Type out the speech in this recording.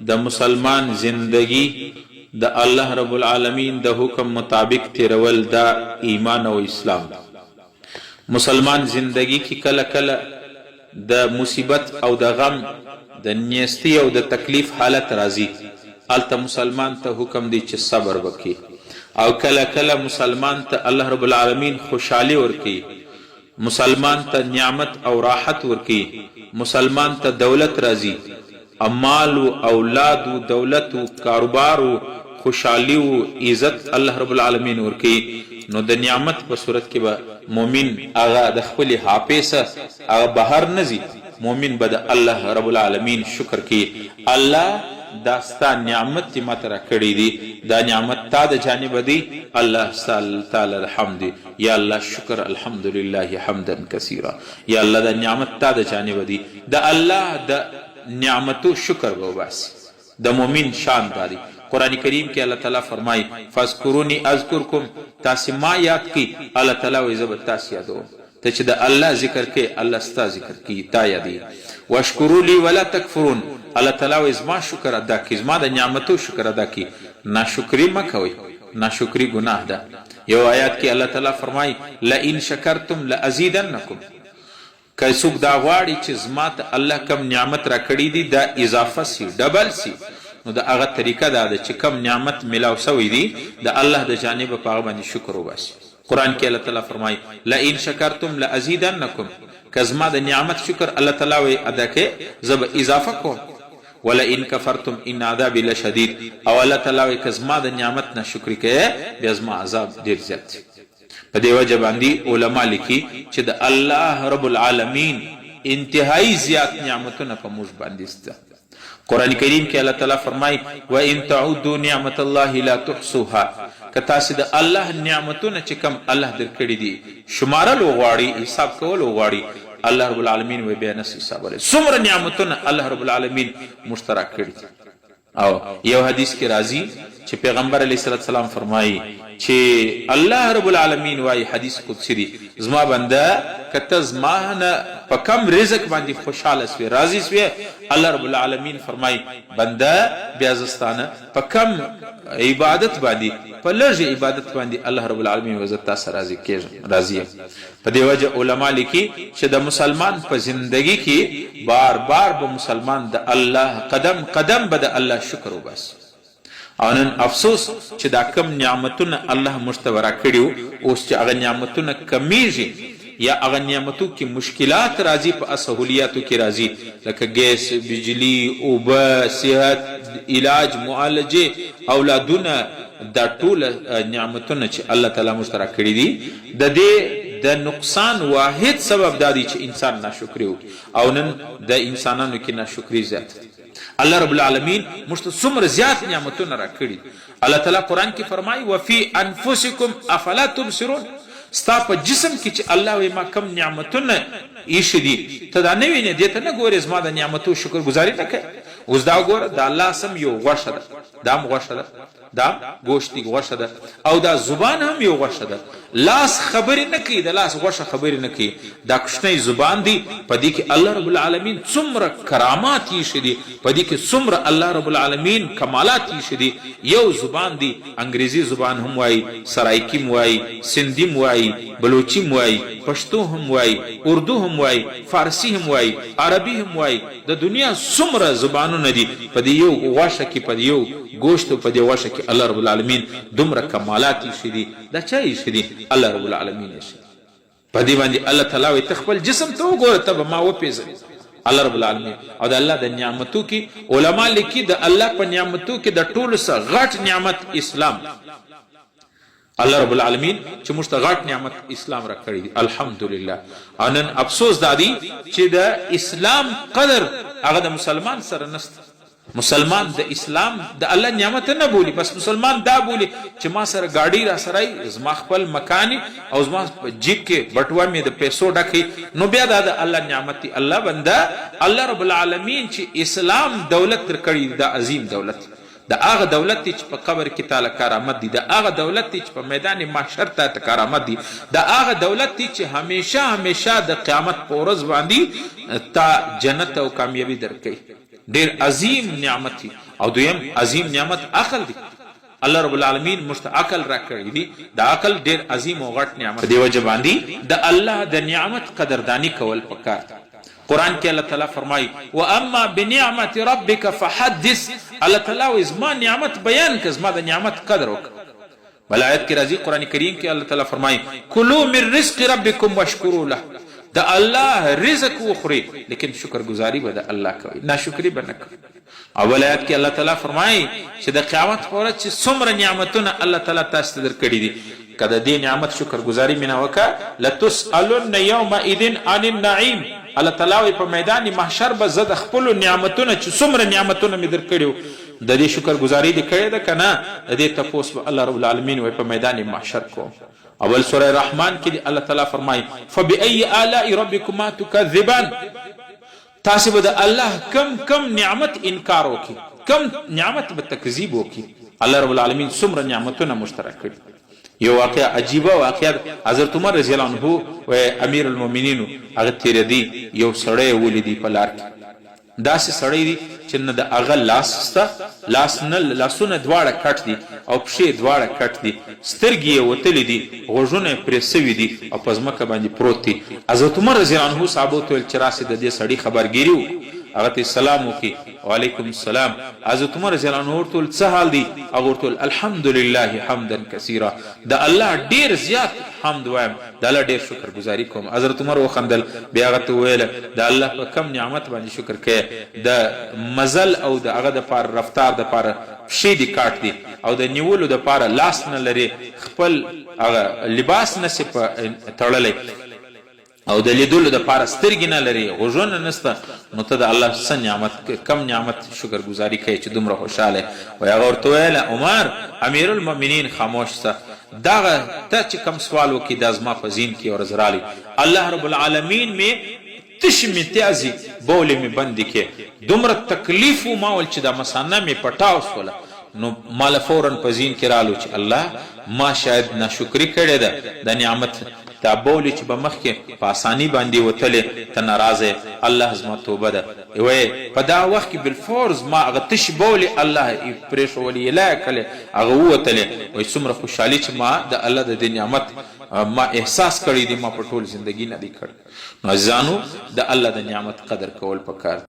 د مسلمان زندگی د الله رب العالمین د حکم مطابق تیرول دا ایمان او اسلام. مسلمان زندگی کی کله کله د مصیبت او د غم د نیستی او د تکلیف حالت راځي، الته مسلمان ته حکم دی چې صبر وکړي، او کله کله مسلمان ته الله رب العالمین خوشحالی ورکړي، مسلمان ته نعمت او راحت ورکړي، مسلمان ته دولت راځي، امال و اولاد و دولت و کاروبار و خوشحالی و عزت الله رب العالمین ورکړي. نو د نعمت په صورت کې به مومن هغه د خپل حافظ هغه بهر نزي، مومن به د الله رب العالمین شکر کوي، الله دا ستا نعمت چې ماته راکړی دی، دا نعمت تا د جانب دی، الله تعالی الحمد، یا الله شکر الحمدلله حمدا کثیرا، یا الله دا نعمت تا د جانب دی. د الله د نعمتو شکر به وباسي. د مؤمن شان داری قرآن کریم کې الله تعالی فرمای فاذکرونی اذکرکم، تاسو ما یاد کی، الله تعالی وایي زه به تاسو یادوم. ته چې د الله ذکر کې الله ستا ذکر کی، تا یادي. واشکروا لی ولا تکفرون، الله تعالی وایي زما شکر ادا کی، زما د نعمتو شکر ادا کی، ناشکری مه کوئ، ناشکری گناه ده. یو آیات کې الله تعالی فرمای لئن شکرتم لازیدنکم، که څوک دا غواړي چې زما ته الله کم نعمت را کړی دی دا اضافه سی، ډبل سی، نو د هغه طریقه دا ده چې کم نعمت ملاو سوی دی د الله د جانبه په هغه باندې شکر وباسي. قرآن کې الله تعالی فرمایي لئن شکرتم لازیدنکم، که زما د نعمت شکر الله تعالی وایي ادا کې زه به اضافه کوم. ولئن کفرتم ان عذابی لشدید، او الله تعالی وایي که زما د نعمت نه شکر کوې بیا زما عذاب ډېر زیات دی. په دې وجه باندې علما لیکي چې د الله رب العالمین انتهایی زیات نعمتونه په موږ باندې شته. قرآن کریم کې الله تعالی فرمای وان تعودوا نعمت الله لا تحصوها، که تاسو د الله نعمتونه چې کم الله درکړي دي شمارل وغواړي، حساب کول وغواړي، الله رب العالمین وی بیا نس حساب لري. څومره نعمتونه الله رب العالمین مشترک کړي. او یو حدیث کې راځي چې پیغمبر علیه السلام فرمایي چې الله رب العالمین وايي، حدیث قدسی دی، زما بنده کته زما نه په کم رزق باندې خوشاله سوی راضی سوی، الله رب العالمین فرمایي بنده بیا زستانه په کم عبادت باندې، په لږ عبادت باندې الله رب العالمین عزت تاسو راضی کیږي، راضی. په دې وجه علما لیکي چې د مسلمان په زندگی کې بار بار به مسلمان د الله قدم قدم به د الله شکر وباسي. او نن افسوس چې دا کم نعمتونه الله مشتورا کړیو، اوس چې هغه نعمتونه کمیږي یا هغه نعمتو کې مشکلات راځي، په سہولیاتو کې راځي، لکه ګیس، بجلی، اوبه، صحت، علاج، معالجه، اولادونه، دا ټول نعمتونه چې الله تعالی مشترک کړي دي، د دې د نقصان واحد سبب دا دی چې انسان ناشکری وکړي. او نن د انسانانو کې ناشکری زیات. الله رب العالمین مشت څومره زیات نعمتونه را کړي. الله تعالی قرآن کې فرمایي وفي انفسکم افلا تبصرون، ستا په جسم کې چې الله وایي ما کم نعمتونه ایښي دي ته دا نه وینې، دې ته نه ګورې، زما د نعمتو شکر ګزاري نه کوې. اوس دا ګوره د الله سم یو غوښه ده، دا هم غوښه ده، دا گوشت دی غوښه ده، او دا زبان هم یو غوښه ده. لاس خبرې نه کوي، د لاس غوښه خبرې نه کوي، دا کوچنی زبان دی، په دې کې الله رب العالمین څومره کرامات ایښي دي، په دې کې څومره الله رب العالمین کمالات ایښي دي. یو زبان دی، انګریزي زبان هم وایي، سرایکی هم وایي، سندی هم وایي، بلوچی هم وایي، پښتو هم وایي، اردو هم وایي، فارسی هم وایي، عربي هم وایي. د دنیا څومره زبانونه دي، په دې یو غوښه کې، په دې یو گوشت په دې غوښه کې الله رب العالمین دومره کمالات ایښي دي. دا چا ایښي دي؟ الله رب العالمین ایښي. په دې باندې الله تعالی وایي ته خپل جسم ته وګوره، ته به ما وپېژنې، الله رب العالمین. او د الله د نعمتو کې علما لیکي د الله په نعمتو کې د ټولو څخه غټ نعمت اسلام. الله رب العالمین چې موږ ته غټ نعمت اسلام را کړی دی، الحمدلله. او نن افسوس دا دی چې د اسلام قدر هغه د مسلمان سره نشته. مسلمان د اسلام د الله نعمت نه بولی، بس مسلمان دا بولی چې ما سره گاډي را سره زما خپل مکانی او زما جیب کې بټوا مې د پیسو ډکې، نو بیا دا د الله نعمت دی. الله بنده الله رب العالمین چې اسلام دولت درکړي، دا عظیم دولت، دا هغه دولت چې په قبر کې تعالی کرامت دی، دا هغه دولت چې په میدان محشر ته کرامت دی، دا هغه دولت چې همیشه همیشه د قیامت په ورځ باندې تا جنت او کامیابی درکړي. ډیر عظیم نعمت دی. او دویم عظیم نعمت عقل دی. الله رب العالمین موږ ته عقل راکړی دی. د عقل ډیر عظیم او غټ نعمت. په دې وجه باندې د الله د نعمت قدردانی کول پکار دی. قرآن کې الله تعالی فرمایي واما بنعمت ربک فحدث. الله تعالی وایي زما نعمت بیان کړه، زما د نعمت قدر وکړه. بل آیت کې راځي قرآن کریم کې الله تعالی فرمایي کلوا من رزق ربکم واشکروا له. د الله رزق وخوري لیکن شکر گزاري به د الله کوي، ناشکري به نه کوي. اول آیت کې الله تعالی فرمایي چې د قیامت په ورځ چې څومره نعمتونه الله تعالی تاسو ته درکړي دي، که د دې نعمت شکر گزاري مې نه وکړه لتسألن یومئذ عن النعیم. الله تعالی وایي په میدان محشر به زه د خپلو نعمتونه چې څومره نعمتونه مې درکړي د دې شکر گزاري دې کړې ده که نه، د دې تپوس به الله رب العالمین وایي په میدان محشر کوم. اول سوره رحمان کې الله تعالی فرمایي فبأي آلاء ربکما تکذبان. تاسو به د الله کم نعمت انکار وکړي، کم نعمت به تکذیب وکړي. الله رب العالمین څومره نعمتونه مشترک کړي. یو واقعه عجیبه واقعه حضرت عمر رضی الله عنه و امیر المؤمنین هغه تیرېدی، یو سړی ولیدي په لار کې. داسې سړی دی چې نه د هغه لاس شته، لاسونه دواړه کټ دي او پښې دواړه کټ دي، سترګې یې وتلې دي، غوږونه یې پرې سوي دي او په ځمکه باندې پروت دی. حضرت عمر رضی الله عنه صحابو ته ویل چې راسې د دې سړي خبرګیري وکړو. هغه ته سلام وکړي وعلیکم السلام. حضرت عمر رضی الله عنه ورته ویل څه حال دی؟ هغه ورته ویل الحمدلله حمدا کثیرا. د الله ډېر زیات حمد وایم، د الله ډېر شکر گزاري کوم. حضرت عمر وخندل، بیا هغه ته وویله د الله په کم نعمت باندې شکر کوې، د مزل او د هغه دپاره رفتار دپاره پښې دې کاټ دي او د نیولو دپاره لاس نه لرې، خپل هغه لباس نسې په تړلی او د لیدلو دپاره سترګې نه لري، غوږونه نسته، نو ته د الله څه نعمت کم نعمت شکر گزاري کوي چې دومره خوشحاله وایي. هغه ورته ویله عمر امیر المؤمنین خاموش شه، دغه ته چې کم سوال وکړي دا زما په ذهن کې ورځ رالی. الله رب العالمین مې تش مې تیازي بولې مې بندې کې، دومره تکلیف و ما ول چې دا مثانه مې پټاو سوله. نو ماله فوراً په ذهن کې رالو چې الله ما شاید ناشکري کړې ده د نعمت دا بولې چې به مخکې په اساني باندې وتلې ته ناراضه الله زما توبه ده. وایي په دا وخت کې بالفورز ما هغه تش بولې الله پرېښولې یې لا کړې هغه ووتلې. وایي څومره خوشحالي چې ما د الله د دې نعمت ما احساس کړی دی، ما په ټول زندګي نه دی کړی. نو عزیزانو د الله د نعمت قدر کول پکار.